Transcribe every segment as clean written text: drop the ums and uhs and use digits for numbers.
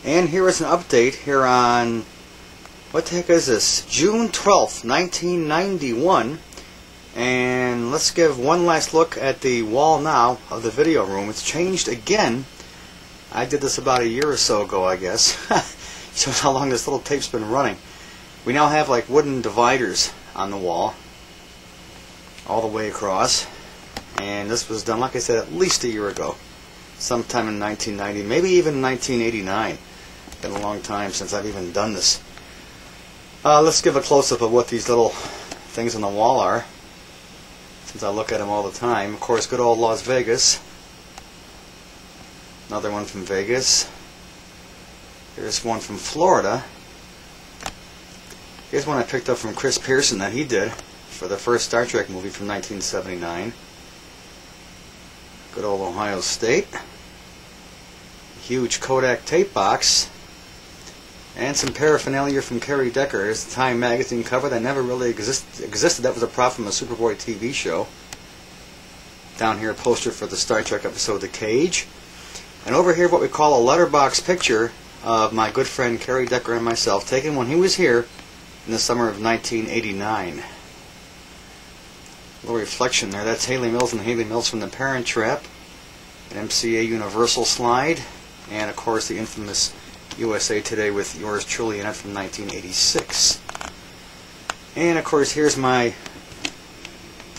And here is an update here on, what the heck is this, June 12th, 1991. And let's give one last look at the wall now of the video room. It's changed again. I did this about a year or so ago, I guess. Shows how long this little tape's been running. We now have like wooden dividers on the wall all the way across. And this was done, like I said, at least a year ago. Sometime in 1990, maybe even 1989. Been a long time since I've even done this. Let's give a close-up of what these little things on the wall are, since I look at them all the time. Of course, good old Las Vegas. Another one from Vegas. Here's one from Florida. Here's one I picked up from Chris Pearson that he did for the first Star Trek movie from 1979. Good old Ohio State. Huge Kodak tape box. And some paraphernalia from Kerry Decker. Here's the Time magazine cover that never really existed. That was a prop from a Superboy TV show. Down here, a poster for the Star Trek episode The Cage. And over here, what we call a letterbox picture of my good friend Kerry Decker and myself, taken when he was here in the summer of 1989. A little reflection there. That's Haley Mills and Haley Mills from The Parent Trap. An MCA Universal slide. And, of course, the infamous USA Today with yours truly in it from 1986. And of course here's my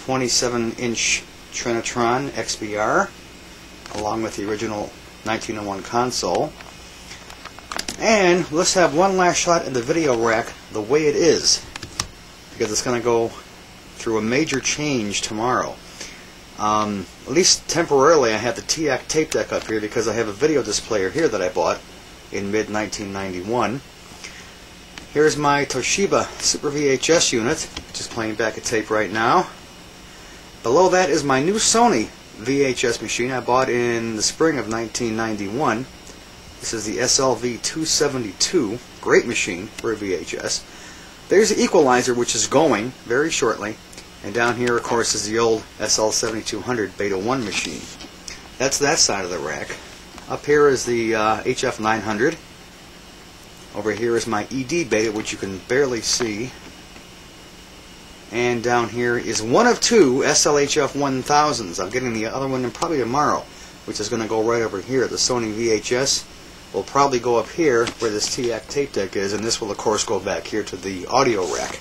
27-inch Trinitron XBR along with the original 1901 console. And let's have one last shot at the video rack the way it is, because it's going to go through a major change tomorrow. At least temporarily I have the TAC tape deck up here because I have a video displayer here that I bought in mid-1991. Here's my Toshiba Super VHS unit, which is playing back a tape right now. Below that is my new Sony VHS machine I bought in the spring of 1991. This is the SLV-272. Great machine for a VHS. There's the equalizer, which is going very shortly. And down here, of course, is the old SL7200 Beta 1 machine. That's that side of the rack. Up here is the HF900. Over here is my ED Beta, which you can barely see. And down here is one of two SLHF1000s. I'm getting the other one probably tomorrow, which is going to go right over here. The Sony VHS will probably go up here where this TAC tape deck is, and this will, of course, go back here to the audio rack.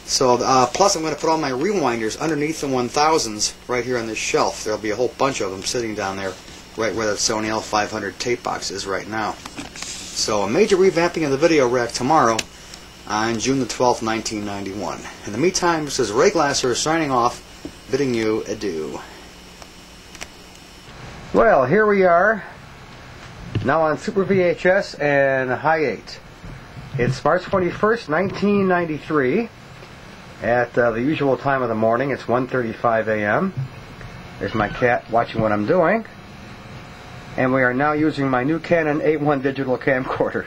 So, plus I'm going to put all my rewinders underneath the 1000s right here on this shelf. There'll be a whole bunch of them sitting down there right where that Sony L500 tape box is right now. So a major revamping of the video rack tomorrow on June the 12th, 1991. In the meantime, this is Ray Glasser signing off, bidding you adieu. Well, here we are, now on Super VHS and High 8. It's March 21st, 1993, at the usual time of the morning. It's 1:35 a.m. There's my cat watching what I'm doing. And we are now using my new Canon 8.1 digital camcorder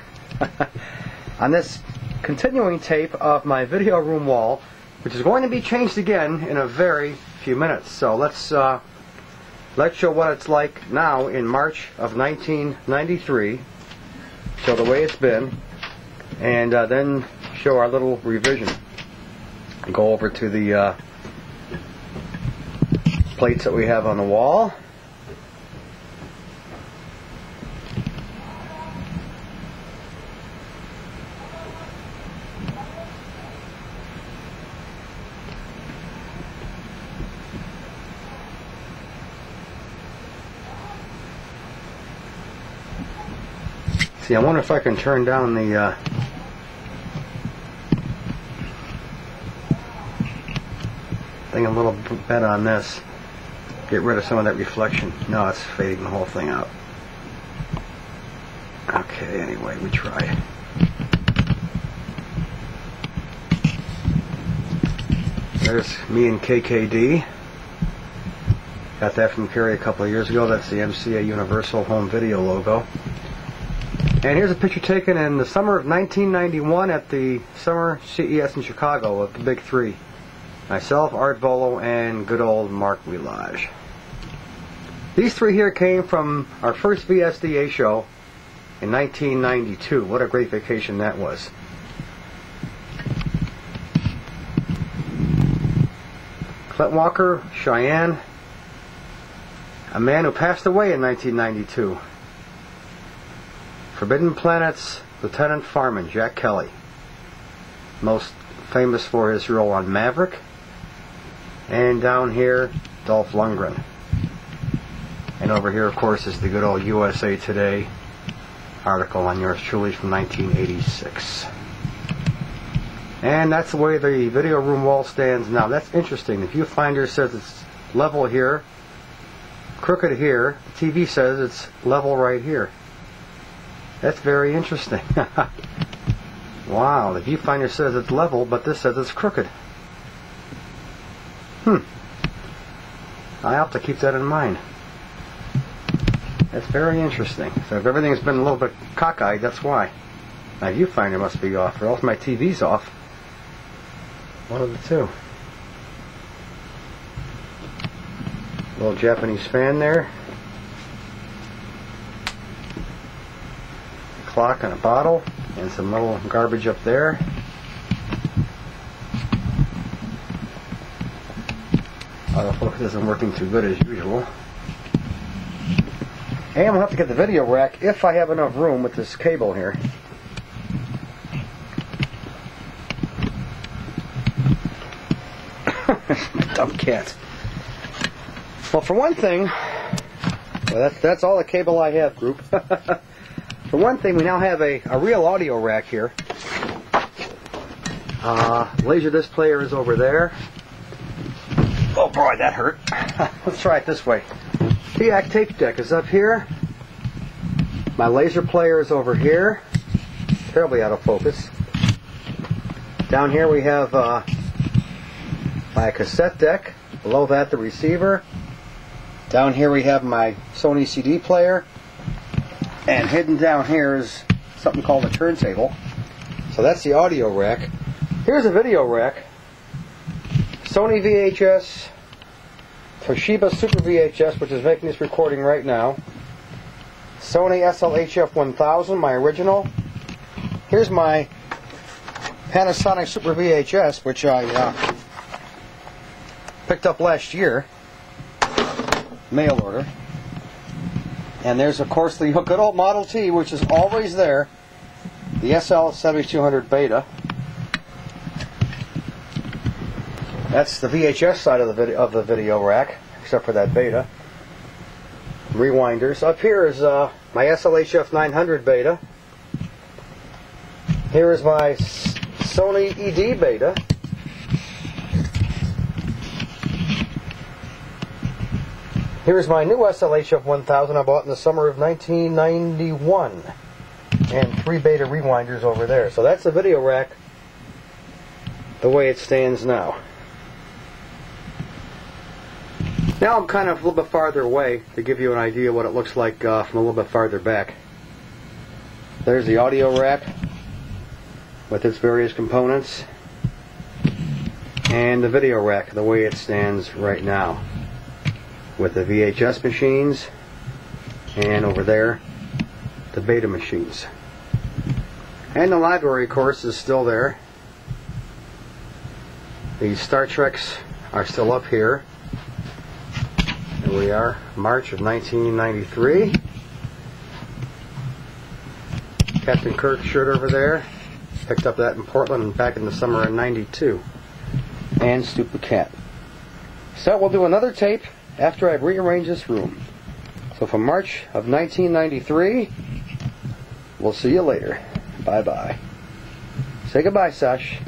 on this continuing tape of my video room wall, which is going to be changed again in a very few minutes. So let's show what it's like now in March of 1993, show the way it's been, and then show our little revision. Go over to the plates that we have on the wall. See, I wonder if I can turn down the thing a little bit on this. Get rid of some of that reflection. No, it's fading the whole thing out. Okay, anyway, we try. There's me and KKD. Got that from Kerry a couple of years ago. That's the MCA Universal Home Video logo. And here's a picture taken in the summer of 1991 at the Summer CES in Chicago of the Big Three. Myself, Art Volo, and good old Mark Willage. These three here came from our first VSDA show in 1992. What a great vacation that was. Clint Walker, Cheyenne, a man who passed away in 1992. Forbidden Planet's Lieutenant Farman, Jack Kelly, most famous for his role on Maverick. And down here, Dolph Lundgren. And over here, of course, is the good old USA Today article on yours truly from 1986. And that's the way the video room wall stands now. That's interesting. The viewfinder says it's level here, crooked here. The TV says it's level right here. That's very interesting. Wow, the viewfinder says it's level, but this says it's crooked. I have to keep that in mind. That's very interesting. So if everything's been a little bit cockeyed, that's why. My viewfinder must be off, or else my TV's off. One of the two. Little Japanese fan there. A clock and a bottle, and some little garbage up there. Autofocus isn't working too good as usual. And we'll have to get the video rack if I have enough room with this cable here. My dumb cat. Well, for one thing, that's all the cable I have, group. For one thing, we now have a real audio rack here. Laserdisc player is over there. Oh boy, that hurt. Let's try it this way. TAC tape deck is up here. My laser player is over here. Terribly out of focus. Down here we have my cassette deck. Below that, the receiver. Down here we have my Sony CD player. And hidden down here is something called a turntable. So that's the audio rack. Here's a video rack. Sony VHS, Toshiba Super VHS, which is making this recording right now. Sony SLHF 1000, my original. Here's my Panasonic Super VHS, which I picked up last year, mail order. And there's, of course, the good old Model T, which is always there, the SL7200 Beta. That's the VHS side of the video rack, except for that Beta. Rewinders. Up here is my SLHF 900 Beta. Here is my Sony ED Beta. Here's my new SLHF 1000 I bought in the summer of 1991. And 3 Beta rewinders over there. So that's the video rack the way it stands now. Now I'm kind of a little bit farther away to give you an idea what it looks like from a little bit farther back. There's the audio rack with its various components, and the video rack the way it stands right now with the VHS machines, and over there the Beta machines. And the library, of course, is still there. The Star Treks are still up here. Here we are, March of 1993. Captain Kirk shirt over there. Picked up that in Portland back in the summer of '92. And Stupid Cat. So we'll do another tape after I've rearranged this room. So from March of 1993, we'll see you later. Bye-bye. Say goodbye, Sash.